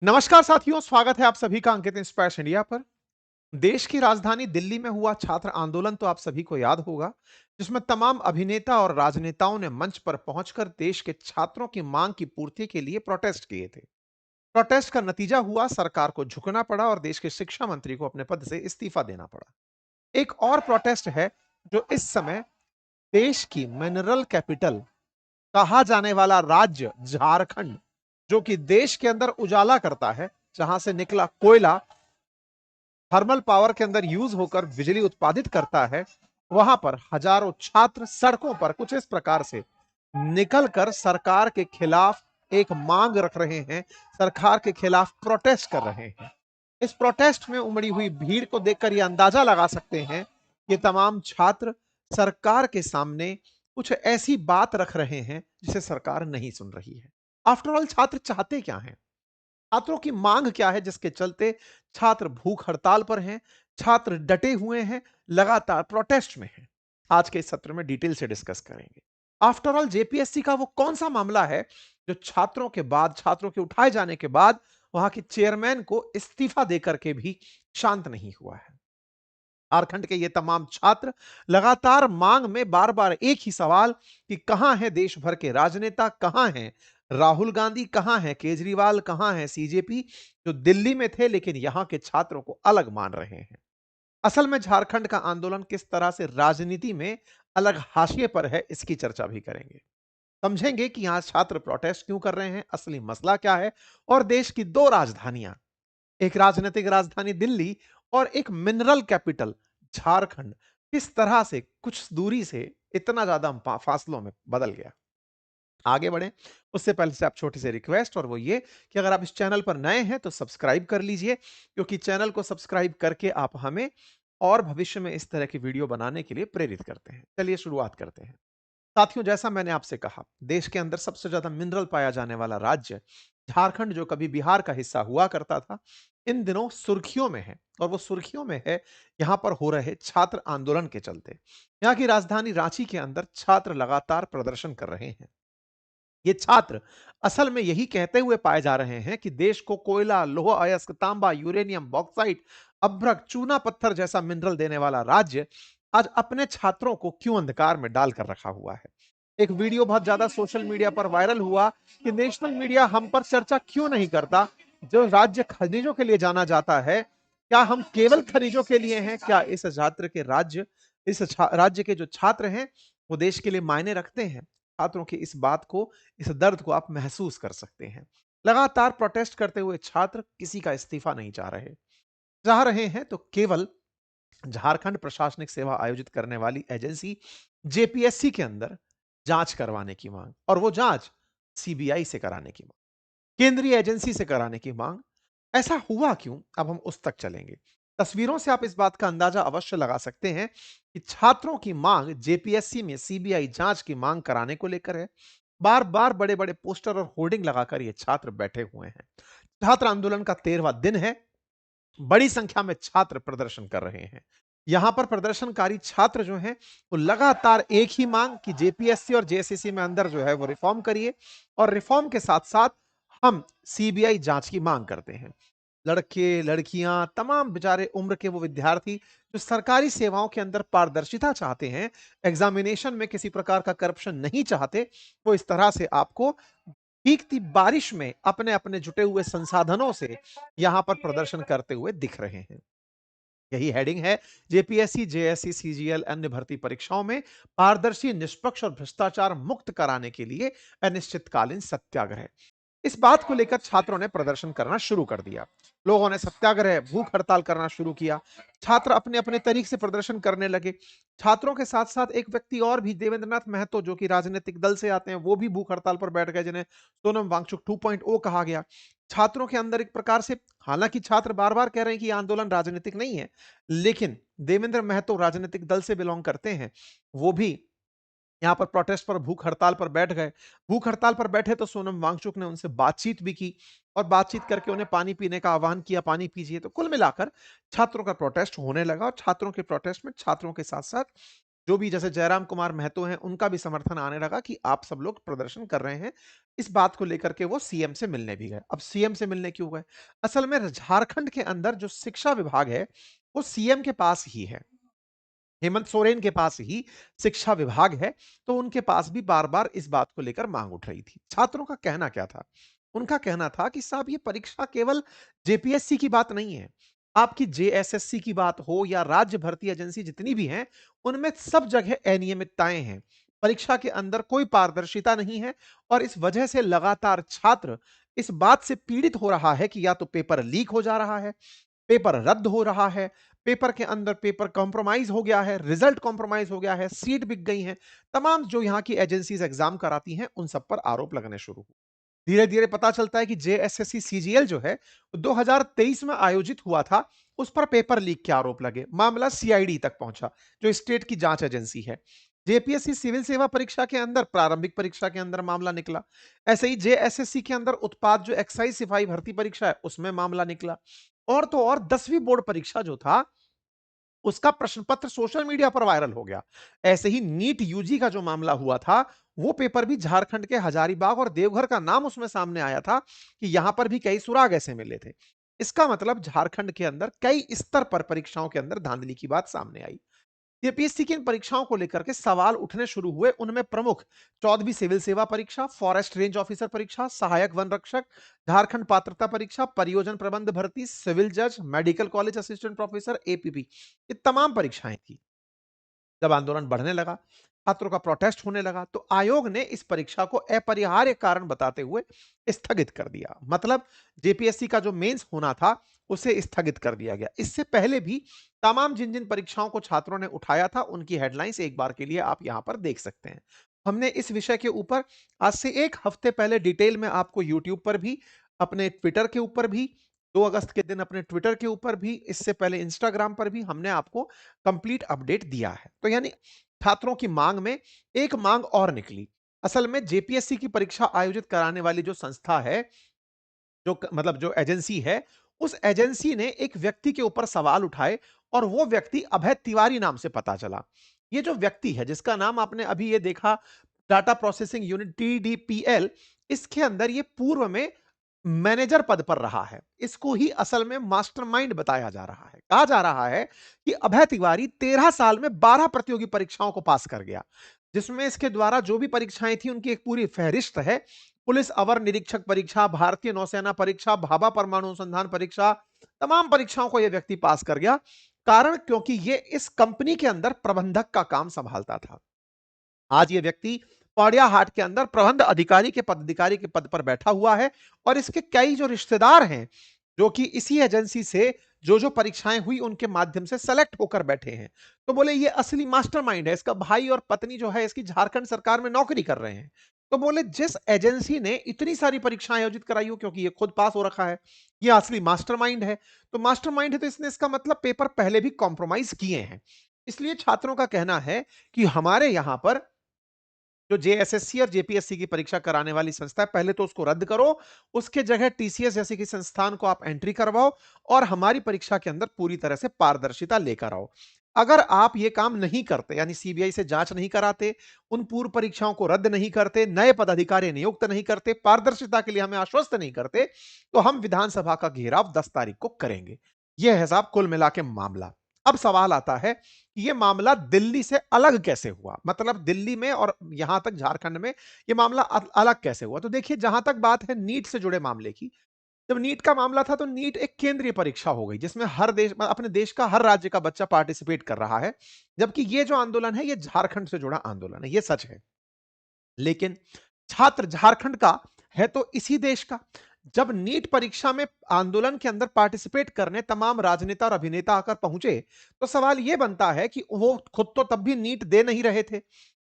नमस्कार साथियों, स्वागत है आप सभी का अंकित इंस्पायर्स इंडिया पर। देश की राजधानी दिल्ली में हुआ छात्र आंदोलन तो आप सभी को याद होगा, जिसमें तमाम अभिनेता और राजनेताओं ने मंच पर पहुंचकर देश के छात्रों की मांग की पूर्ति के लिए प्रोटेस्ट किए थे। प्रोटेस्ट का नतीजा हुआ सरकार को झुकना पड़ा और देश के शिक्षा मंत्री को अपने पद से इस्तीफा देना पड़ा। एक और प्रोटेस्ट है जो इस समय देश की मिनरल कैपिटल कहा जाने वाला राज्य झारखंड, जो कि देश के अंदर उजाला करता है, जहां से निकला कोयला थर्मल पावर के अंदर यूज होकर बिजली उत्पादित करता है, वहां पर हजारों छात्र सड़कों पर कुछ इस प्रकार से निकलकर सरकार के खिलाफ एक मांग रख रहे हैं, सरकार के खिलाफ प्रोटेस्ट कर रहे हैं। इस प्रोटेस्ट में उमड़ी हुई भीड़ को देखकर यह अंदाजा लगा सकते हैं कि तमाम छात्र सरकार के सामने कुछ ऐसी बात रख रहे हैं जिसे सरकार नहीं सुन रही है। आफ्टर ऑल छात्र चाहते क्या हैं? छात्रों की मांग क्या है जिसके चलते छात्र भूख हड़ताल पर हैं, छात्र डटे हुए हैं, लगातार प्रोटेस्ट में हैं? आज के इस सत्र में डिटेल से डिस्कस करेंगे। आफ्टर ऑल जेपीएससी का वो कौन सा मामला है जो छात्रों के बाद, छात्रों के उठाए जाने के बाद वहां के चेयरमैन को इस्तीफा देकर के भी शांत नहीं हुआ है? झारखंड के ये तमाम छात्र लगातार मांग में बार बार एक ही सवाल कि कहां है देश भर के राजनेता, कहां हैं राहुल गांधी, कहां है केजरीवाल, कहां है सीजेपी, जो दिल्ली में थे लेकिन यहां के छात्रों को अलग मान रहे हैं। असल में झारखंड का आंदोलन किस तरह से राजनीति में अलग हाशिए पर है, इसकी चर्चा भी करेंगे। समझेंगे कि यहां छात्र प्रोटेस्ट क्यों कर रहे हैं, असली मसला क्या है, और देश की दो राजधानियां, एक राजनीतिक राजधानी दिल्ली और एक मिनरल कैपिटल झारखंड, किस तरह से कुछ दूरी से इतना ज्यादा फासलों में बदल गया। आगे बढ़े उससे पहले से आप छोटी सी रिक्वेस्ट, और वो ये कि अगर आप इस चैनल पर नए हैं तो सब्सक्राइब कर लीजिए, क्योंकि चैनल को सब्सक्राइब करके आप हमें और भविष्य में इस तरह की वीडियो बनाने के लिए प्रेरित करते हैं। चलिए शुरुआत करते हैं। साथियों, जैसा मैंने आपसे कहा, देश के अंदर सबसे ज्यादा मिनरल पाया जाने वाला राज्य झारखंड, जो कभी बिहार का हिस्सा हुआ करता था, इन दिनों सुर्खियों में है। और वो सुर्खियों में है यहां पर हो रहे छात्र आंदोलन के चलते। यहां की राजधानी रांची के अंदर छात्र लगातार प्रदर्शन कर रहे हैं। ये छात्र असल में यही कहते हुए पाए जा रहे हैं कि देश को कोयला, लौह अयस्क, तांबा, यूरेनियम, बॉक्साइट, अभ्रक, चूना पत्थर जैसा मिनरल देने वाला राज्य आज अपने छात्रों को क्यों अंधकार में डालकर रखा हुआ है। एक वीडियो बहुत ज्यादा सोशल मीडिया पर वायरल हुआ कि नेशनल मीडिया हम पर चर्चा क्यों नहीं करता। जो राज्य खनिजों के लिए जाना जाता है, क्या हम केवल खनिजों के लिए हैं? क्या इस छात्र के राज्य, राज्य के जो छात्र हैं, वो देश के लिए मायने रखते हैं? छात्रों की इस बात को, इस दर्द को आप महसूस कर सकते हैं। लगातार प्रोटेस्ट करते हुए छात्र किसी का इस्तीफा नहीं चाह रहे हैं तो केवल झारखंड प्रशासनिक सेवा आयोजित करने वाली एजेंसी जेपीएससी के अंदर जांच करवाने की मांग, और वो जांच सीबीआई से कराने की मांग, केंद्रीय एजेंसी से कराने की मांग। ऐसा हुआ क्यों, अब हम उस तक चलेंगे। तस्वीरों से आप इस बात का अंदाजा अवश्य लगा सकते हैं कि छात्रों की मांग जेपीएससी में सीबीआई जांच की मांग कराने को लेकर है। बार बार बड़े बड़े पोस्टर और होर्डिंग लगाकर ये छात्र बैठे हुए हैं। छात्र आंदोलन का 13वां दिन है। बड़ी संख्या में छात्र प्रदर्शन कर रहे हैं। यहां पर प्रदर्शनकारी छात्र जो हैं, वो लगातार एक ही मांग कि जेपीएससी और जेएसएससी में अंदर जो है वो रिफॉर्म करिए, और रिफॉर्म के साथ साथ हम सीबीआई जांच की मांग करते हैं। लड़के, लड़कियां, तमाम बेचारे उम्र के वो विद्यार्थी जो सरकारी सेवाओं के अंदर पारदर्शिता चाहते हैं, एग्जामिनेशन में किसी प्रकार का करप्शन नहीं चाहते, वो इस तरह से आपको भीगती बारिश में अपने अपने जुटे हुए संसाधनों से यहां पर प्रदर्शन करते हुए दिख रहे हैं। यही हेडिंग है, जेपीएससी, जेएससी, सीजीएल अन्य भर्ती परीक्षाओं में पारदर्शी, निष्पक्ष और भ्रष्टाचार मुक्त कराने के लिए अनिश्चितकालीन सत्याग्रह। इस बात को लेकर छात्रों ने प्रदर्शन करना शुरू कर दिया। लोगों ने सत्याग्रह, भूख हड़ताल करना शुरू किया। छात्र अपने अपने तरीके से प्रदर्शन करने लगे। छात्रों के साथ साथ एक व्यक्ति और भी, देवेंद्रनाथ महतो, जो कि राजनीतिक दल से आते हैं, वो भी भूख हड़ताल पर बैठ गए, जिन्हें सोनम वांगचुक 2.0 कहा गया। छात्रों के अंदर एक प्रकार से, हालांकि छात्र बार बार कह रहे हैं कि यह आंदोलन राजनीतिक नहीं है, लेकिन देवेंद्र महतो राजनीतिक दल से बिलोंग करते हैं। वो भी यहां पर प्रोटेस्ट पर, भूख हड़ताल पर बैठ गए। भूख हड़ताल पर बैठे तो सोनम वांगचुक ने उनसे बातचीत भी की, और बातचीत करके उन्हें पानी पीने का आह्वान किया, पानी पीजिए। तो कुल मिलाकर छात्रों का प्रोटेस्ट होने लगा, और छात्रों के प्रोटेस्ट में छात्रों के साथ साथ जो भी जैसे जयराम कुमार महतो हैं, उनका भी समर्थन आने लगा कि आप सब लोग प्रदर्शन कर रहे हैं। इस बात को लेकर के वो सीएम से मिलने भी गए। अब सीएम से मिलने क्यों गए? असल में झारखंड के अंदर जो शिक्षा विभाग है, वो सीएम के पास ही है। हेमंत सोरेन के पास ही शिक्षा विभाग है, तो उनके पास भी बार-बार इस बात को लेकर मांग उठ रही थी। छात्रों का कहना क्या था? उनका कहना था कि साहब ये परीक्षा केवल जेपीएससी की बात नहीं है। आपकी जेएसएससी की बात हो या राज्य भर्ती एजेंसी जितनी भी हैं, उनमें सब जगह अनियमितताएँ हैं। परीक्षा के अंदर कोई पारदर्शिता नहीं है और इस वजह से लगातार छात्र इस बात से पीड़ित हो रहा है कि या तो पेपर लीक हो जा रहा है, पेपर रद्द हो रहा है, पेपर के अंदर पेपर कॉम्प्रोमाइज हो गया है, रिजल्ट कॉम्प्रोमाइज हो गया है, सीट बिक गई हैं। तमाम जो यहाँ की एजेंसीज एग्जाम कराती हैं, उन सब पर आरोप लगने शुरू हुए। धीरे-धीरे पता चलता है कि जेएसएससी सीजीएल जो है, 2023 में आयोजित हुआ था, उस पर पेपर लीक के आरोप लगे। मामला सीआईडी तक पहुंचा, जो स्टेट की जांच एजेंसी है। जेपीएससी सिविल सेवा परीक्षा के अंदर प्रारंभिक परीक्षा के अंदर मामला निकला। ऐसे ही जेएसएससी के अंदर उत्पाद जो एक्साइज सिपाही भर्ती परीक्षा है, उसमें मामला निकला। और तो और 10वीं बोर्ड परीक्षा जो था, उसका प्रश्न पत्र सोशल मीडिया पर वायरल हो गया। ऐसे ही नीट यूजी का जो मामला हुआ था, वो पेपर भी झारखंड के हजारीबाग और देवघर का नाम उसमें सामने आया था कि यहां पर भी कई सुराग ऐसे मिले थे। इसका मतलब झारखंड के अंदर कई स्तर पर परीक्षाओं के अंदर धांधली की बात सामने आई। यूपीएससी की इन परीक्षाओं को लेकर के सवाल उठने शुरू हुए। उनमें प्रमुख 14वीं सिविल सेवा परीक्षा, फॉरेस्ट रेंज ऑफिसर परीक्षा, सहायक वन रक्षक, झारखंड पात्रता परीक्षा, परियोजन प्रबंध भर्ती, सिविल जज, medical college assistant professor, APP, ये तमाम परीक्षाएं थी। जब आंदोलन बढ़ने लगा, छात्रों का प्रोटेस्ट होने लगा, तो आयोग ने इस परीक्षा को अपरिहार्य कारण बताते हुए स्थगित कर दिया। मतलब जेपीएससी का जो मेंस होना था, उसे स्थगित कर दिया गया। इससे पहले भी तमाम जिन जिन परीक्षाओं को छात्रों ने उठाया था, उनकी हेडलाइंस एक बार के लिए आप यहां पर देख सकते हैं। हमने इस विषय के ऊपर आज से एक हफ्ते पहले डिटेल में आपको यूट्यूब पर भी, अपने ट्विटर के ऊपर भी, 2 अगस्त के दिन अपने ट्विटर के ऊपर भी, इससे पहले इंस्टाग्राम पर भी हमने आपको कंप्लीट अपडेट दिया है। तो यानी छात्रों की मांग में एक मांग और निकली। असल में जेपीएससी की परीक्षा आयोजित कराने वाली जो संस्था है, मतलब जो एजेंसी है, उस एजेंसी ने एक व्यक्ति के ऊपर सवाल उठाए और वो व्यक्ति अभय तिवारी नाम से पता चला। ये जो व्यक्ति है, जिसका नाम आपने अभी ये देखा, डाटा प्रोसेसिंग यूनिट टीडीपीएल, इसके अंदर ये पूर्व में मैनेजर पद पर रहा है। इसको ही असल में मास्टरमाइंड बताया जा रहा है। कहा जा रहा है कि अभय तिवारी 13 साल में 12 प्रतियोगी परीक्षाओं को पास कर गया, जिसमें इसके द्वारा जो भी परीक्षाएं थी उनकी एक पूरी फहरिस्त है। पुलिस अवर निरीक्षक परीक्षा, भारतीय नौसेना परीक्षा, भाभा परमाणु अनुसंधान परीक्षा, तमाम परीक्षाओं को यह व्यक्ति पास कर गया। कारण क्योंकि ये इस कंपनी के अंदर प्रबंधक का काम संभालता था। आज ये व्यक्ति पौड़िया हाट के अंदर प्रबंध अधिकारी के पद पर बैठा हुआ है और इसके कई जो रिश्तेदार हैं, जो कि इसी एजेंसी से जो जो परीक्षाएं हुई उनके माध्यम से सेलेक्ट होकर बैठे हैं। तो बोले ये असली मास्टरमाइंड है। इसका भाई और पत्नी जो है इसकी झारखंड सरकार में नौकरी कर रहे हैं। तो बोले जिस एजेंसी ने इतनी सारी परीक्षाएं आयोजित कराई हो, क्योंकि ये खुद पास हो रखा है, ये असली मास्टरमाइंड है। तो मास्टरमाइंड है तो इसने, इसका मतलब पेपर पहले भी कॉम्प्रोमाइज किए हैं। इसलिए छात्रों का कहना है कि हमारे यहां पर जो जेएसएससी और जेपीएससी की परीक्षा कराने वाली संस्था है, पहले तो उसको रद्द करो, उसके जगह टीसीएस जैसे कि संस्थान को आप एंट्री करवाओ और हमारी परीक्षा के अंदर पूरी तरह से पारदर्शिता लेकर आओ। अगर आप ये काम नहीं करते, यानी सीबीआई से जांच नहीं कराते, उन पूर्व परीक्षाओं को रद्द नहीं करते, नए पदाधिकारी नियुक्त नहीं करते, पारदर्शिता के लिए हमें आश्वस्त नहीं करते, तो हम विधानसभा का घेराव 10 तारीख को करेंगे। यह है साहब कुल मिला के मामला। अब सवाल आता है कि ये मामला दिल्ली से अलग कैसे हुआ? मतलब दिल्ली में और यहां तक झारखंड में ये मामला अलग कैसे हुआ? तो देखिए, जहां तक बात है नीट से जुड़े मामले की, जब नीट का मामला था तो नीट एक केंद्रीय परीक्षा हो गई जिसमें हर देश, अपने देश का हर राज्य का बच्चा पार्टिसिपेट कर रहा है। जबकि ये जो आंदोलन है ये झारखंड से जुड़ा आंदोलन है, ये सच है। लेकिन छात्र झारखंड का है तो इसी देश का। जब नीट परीक्षा में आंदोलन के अंदर पार्टिसिपेट करने तमाम राजनेता और अभिनेता आकर पहुंचे, तो सवाल यह बनता है कि वो खुद तो तब भी नीट दे नहीं रहे थे,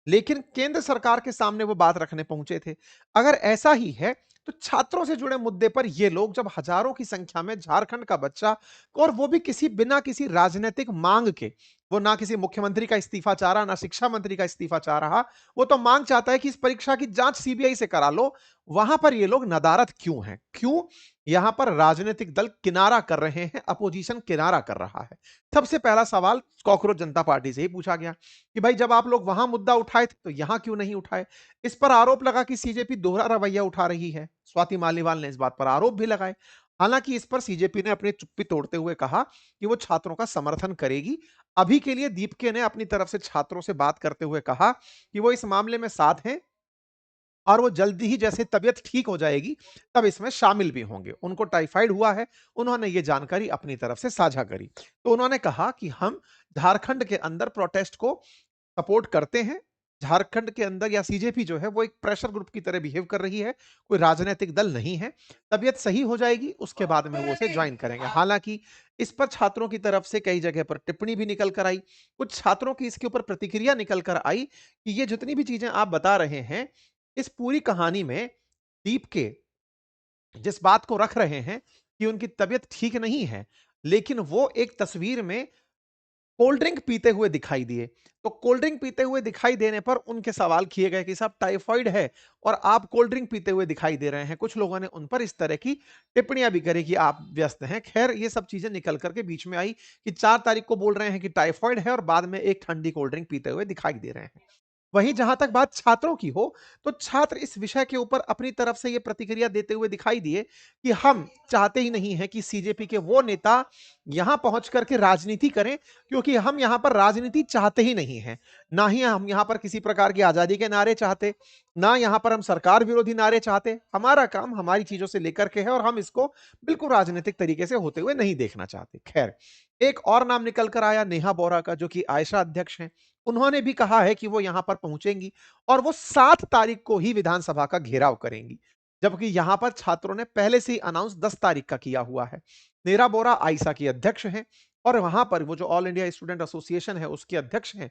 लेकिन केंद्र सरकार के सामने वो बात रखने पहुंचे थे। अगर ऐसा ही है तो छात्रों से जुड़े मुद्दे पर ये लोग जब हजारों की संख्या में झारखंड का बच्चा, और वो भी किसी बिना किसी राजनीतिक मांग के, वो ना किसी मुख्यमंत्री का इस्तीफा चाह रहा, ना शिक्षा मंत्री का इस्तीफा चाह रहा। वो तो मांग चाहता है कि इस परीक्षा की जांच सीबीआई से करा लो। वहां पर ये लोग नदारद क्यों हैं? क्यों यहां पर राजनीतिक दल किनारा कर रहे हैं, अपोजिशन किनारा कर रहा है? सबसे पहला सवाल कॉकरोच जनता पार्टी से ही पूछा गया कि भाई जब आप लोग वहां मुद्दा उठाए थे तो यहां क्यों नहीं उठाए? इस पर आरोप लगा कि सीजेपी दोहरा रवैया उठा रही है। स्वाति मालीवाल ने इस बात पर आरोप भी लगाए। हालांकि इस पर सीजेपी ने अपनी चुप्पी तोड़ते हुए कहा कि वो छात्रों का समर्थन करेगी। अभी के लिए दीपके ने अपनी तरफ से छात्रों से बात करते हुए कहा कि वो इस मामले में साथ हैं और वो जल्दी ही जैसे तबीयत ठीक हो जाएगी तब इसमें शामिल भी होंगे। उनको टाइफाइड हुआ है, उन्होंने ये जानकारी अपनी तरफ से साझा करी। तो उन्होंने कहा कि हम झारखंड के अंदर प्रोटेस्ट को सपोर्ट करते हैं। झारखंड के अंदर या सीजेपी जो है वो एक प्रेशर ग्रुप की तरह बिहेव कर रही है, कोई राजनीतिक दल नहीं है। तबीयत सही हो जाएगी उसके बाद में वो उसे ज्वाइन करेंगे। हालांकि इस पर छात्रों की तरफ से कई जगह पर टिप्पणी भी निकल कर आई। कुछ छात्रों की इसके ऊपर प्रतिक्रिया निकल कर आई कि ये जितनी भी चीजें आप बता रहे हैं, इस पूरी कहानी में दीप के जिस बात को रख रहे हैं कि उनकी तबीयत ठीक नहीं है, लेकिन वो एक तस्वीर में कोल्ड ड्रिंक पीते हुए दिखाई दिए। तो कोल्ड ड्रिंक पीते हुए दिखाई देने पर उनके सवाल किए गए कि साहब टाइफाइड है और आप कोल्ड ड्रिंक पीते हुए दिखाई दे रहे हैं। कुछ लोगों ने उन पर इस तरह की टिप्पणियां भी करी कि आप व्यस्त हैं। खैर ये सब चीजें निकल करके बीच में आई कि 4 तारीख को बोल रहे हैं कि टाइफाइड है और बाद में एक ठंडी कोल्ड ड्रिंक पीते हुए दिखाई दे रहे हैं। वहीं जहां तक बात छात्रों की हो, तो छात्र इस विषय के ऊपर अपनी तरफ से ये प्रतिक्रिया देते हुए दिखाई दिए कि हम चाहते ही नहीं है कि सीजेपी के वो नेता यहां पहुंच करके राजनीति करें, क्योंकि हम यहां पर राजनीति चाहते ही नहीं है। ना ही हम यहां पर किसी प्रकार की आजादी के नारे चाहते, ना यहां पर हम सरकार विरोधी नारे चाहते। हमारा काम हमारी चीजों से लेकर के है और हम इसको बिल्कुल राजनीतिक तरीके से होते हुए नहीं देखना चाहते। खैर, एक और नाम निकल कर आया नेहा बोरा का, जो कि आयशा अध्यक्ष हैं। उन्होंने भी कहा है कि वो यहां पर पहुंचेंगी और वो 7 तारीख को ही विधानसभा का घेराव करेंगी, जबकि यहां पर छात्रों ने पहले से ही अनाउंस 10 तारीख का किया हुआ है। नेहा बोरा आयशा की अध्यक्ष हैं और वहां पर वो जो ऑल इंडिया स्टूडेंट एसोसिएशन है उसके अध्यक्ष हैं।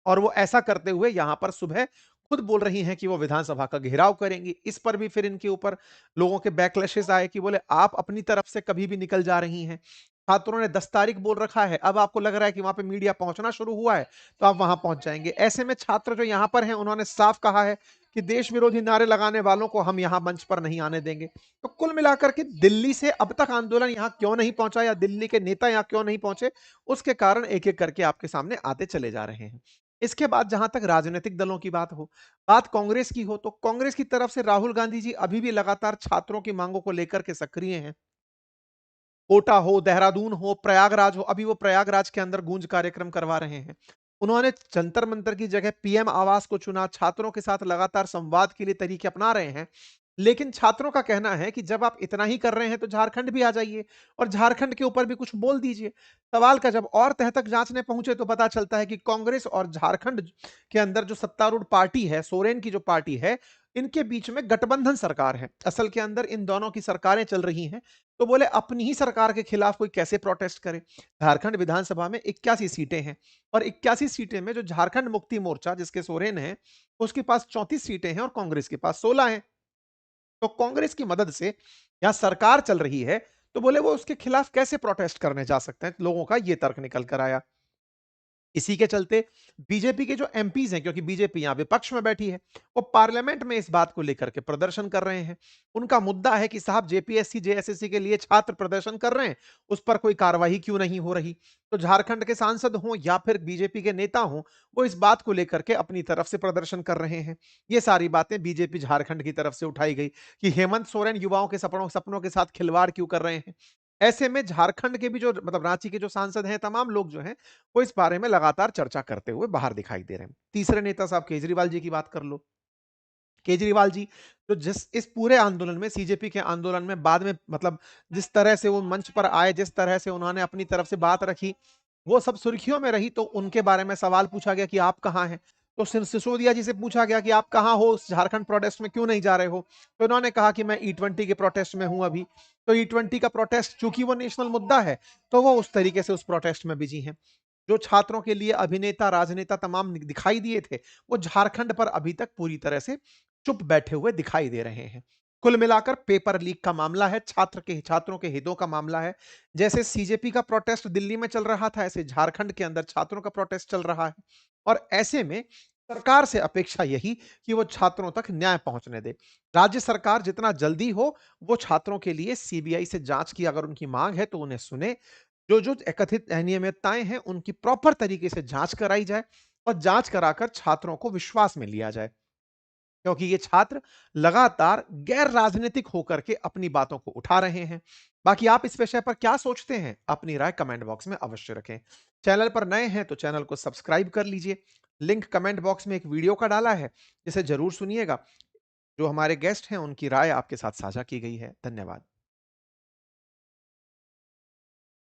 और वो ऐसा करते हुए यहां पर सुबह खुद बोल रही हैं कि वो विधानसभा का घेराव करेंगी। इस पर भी फिर इनके ऊपर लोगों के बैकलैशेस आए कि बोले आप अपनी तरफ से कभी भी निकल जा रही हैं। छात्रों ने 10 तारीख बोल रखा है, अब आपको लग रहा है कि वहां पे मीडिया पहुंचना शुरू हुआ है तो आप वहां पहुंच जाएंगे। ऐसे में छात्र जो यहां पर हैं उन्होंने साफ कहा है कि देश विरोधी नारे लगाने वालों को हम यहां मंच पर नहीं आने देंगे। तो कुल मिलाकर के दिल्ली से अब तक आंदोलन यहां क्यों नहीं पहुंचा या दिल्ली के नेता यहां क्यों नहीं पहुंचे, उसके कारण एक एक करके आपके सामने आते चले जा रहे हैं। इसके बाद जहां तक राजनीतिक दलों की बात हो, बात कांग्रेस की हो, तो कांग्रेस की तरफ से राहुल गांधी जी अभी भी लगातार छात्रों की मांगों को लेकर के सक्रिय हैं। कोटा हो, देहरादून हो, प्रयागराज हो, अभी वो प्रयागराज के अंदर गूंज कार्यक्रम करवा रहे हैं। उन्होंने जंतर मंतर की जगह पीएम आवास को चुना, छात्रों के साथ लगातार संवाद के लिए तरीके अपना रहे हैं। लेकिन छात्रों का कहना है कि जब आप इतना ही कर रहे हैं तो झारखंड भी आ जाइए और झारखंड के ऊपर भी कुछ बोल दीजिए। सवाल का जब और तह तक जांचने पहुंचे तो पता चलता है कि कांग्रेस और झारखंड के अंदर जो सत्तारूढ़ पार्टी है, सोरेन की जो पार्टी है, इनके बीच में गठबंधन सरकार है। असल के अंदर इन दोनों की सरकारें चल रही हैं। तो बोले अपनी ही सरकार के खिलाफ कोई कैसे प्रोटेस्ट करे? झारखंड विधानसभा में 81 सीटें हैं और 81 सीटें में जो झारखंड मुक्ति मोर्चा जिसके सोरेन है, उसके पास 34 सीटें हैं और कांग्रेस के पास 16 हैं। तो कांग्रेस की मदद से यहां सरकार चल रही है, तो बोले वो उसके खिलाफ कैसे प्रोटेस्ट करने जा सकते हैं? लोगों का ये तर्क निकल कर आया। इसी के चलते बीजेपी के जो एमपीज हैं, क्योंकि बीजेपी यहां विपक्ष में बैठी है, वो पार्लियामेंट में इस बात को लेकर के प्रदर्शन कर रहे हैं। उनका मुद्दा है कि साहब जेपीएससी जेएसएससी के लिए छात्र प्रदर्शन कर रहे हैं, उस पर कोई कार्रवाई क्यों नहीं हो रही? तो झारखंड के सांसद हों या फिर बीजेपी के नेता हों, वो इस बात को लेकर के अपनी तरफ से प्रदर्शन कर रहे हैं। ये सारी बातें बीजेपी झारखंड की तरफ से उठाई गई कि हेमंत सोरेन युवाओं के सपनों सपनों के साथ खिलवाड़ क्यों कर रहे हैं। ऐसे में झारखंड के भी जो मतलब रांची के जो सांसद हैं, तमाम लोग जो हैं वो इस बारे में लगातार चर्चा करते हुए बाहर दिखाई दे रहे हैं। तीसरे नेता साहब केजरीवाल जी की बात कर लो। केजरीवाल जी तो जिस इस पूरे आंदोलन में, सीजेपी के आंदोलन में बाद में मतलब जिस तरह से वो मंच पर आए, जिस तरह से उन्होंने अपनी तरफ से बात रखी, वो सब सुर्खियों में रही। तो उनके बारे में सवाल पूछा गया कि आप कहाँ हैं? तो सिसोदिया जी से पूछा गया कि आप कहाँ हो, झारखंड प्रोटेस्ट में क्यों नहीं जा रहे हो? तो उन्होंने कहा कि मैं E20 के प्रोटेस्ट में हूं अभी। तो E20 का प्रोटेस्ट चूंकि वो नेशनल मुद्दा है, तो वो उस तरीके से उस प्रोटेस्ट में बिजी हैं। जो छात्रों के लिए अभिनेता राजनेता तमाम दिखाई दिए थे, वो झारखंड पर अभी तक पूरी तरह से चुप बैठे हुए दिखाई दे रहे हैं। कुल मिलाकर पेपर लीक का मामला है, छात्रों के हितों का मामला है। जैसे सीजेपी का प्रोटेस्ट दिल्ली में चल रहा था, ऐसे झारखंड के अंदर छात्रों का प्रोटेस्ट चल रहा है। और ऐसे में सरकार से अपेक्षा यही कि वो छात्रों तक न्याय पहुंचने दे। राज्य सरकार जितना जल्दी हो, वो छात्रों के लिए सीबीआई से जांच की अगर उनकी मांग है तो उन्हें सुने। जो कथित अनियमितताएं हैं, उनकी प्रॉपर तरीके से जांच कराई जाए और जांच कराकर छात्रों को विश्वास में लिया जाए। क्योंकि ये छात्र लगातार गैर राजनीतिक होकर के अपनी बातों को उठा रहे हैं। बाकी आप इस विषय पर क्या सोचते हैं? अपनी राय कमेंट बॉक्स में अवश्य रखें। चैनल पर नए हैं तो चैनल को सब्सक्राइब कर लीजिए। लिंक कमेंट बॉक्स में एक वीडियो का डाला है, जिसे जरूर सुनिएगा। जो हमारे गेस्ट हैं, उनकी राय आपके साथ साझा की गई है। धन्यवाद।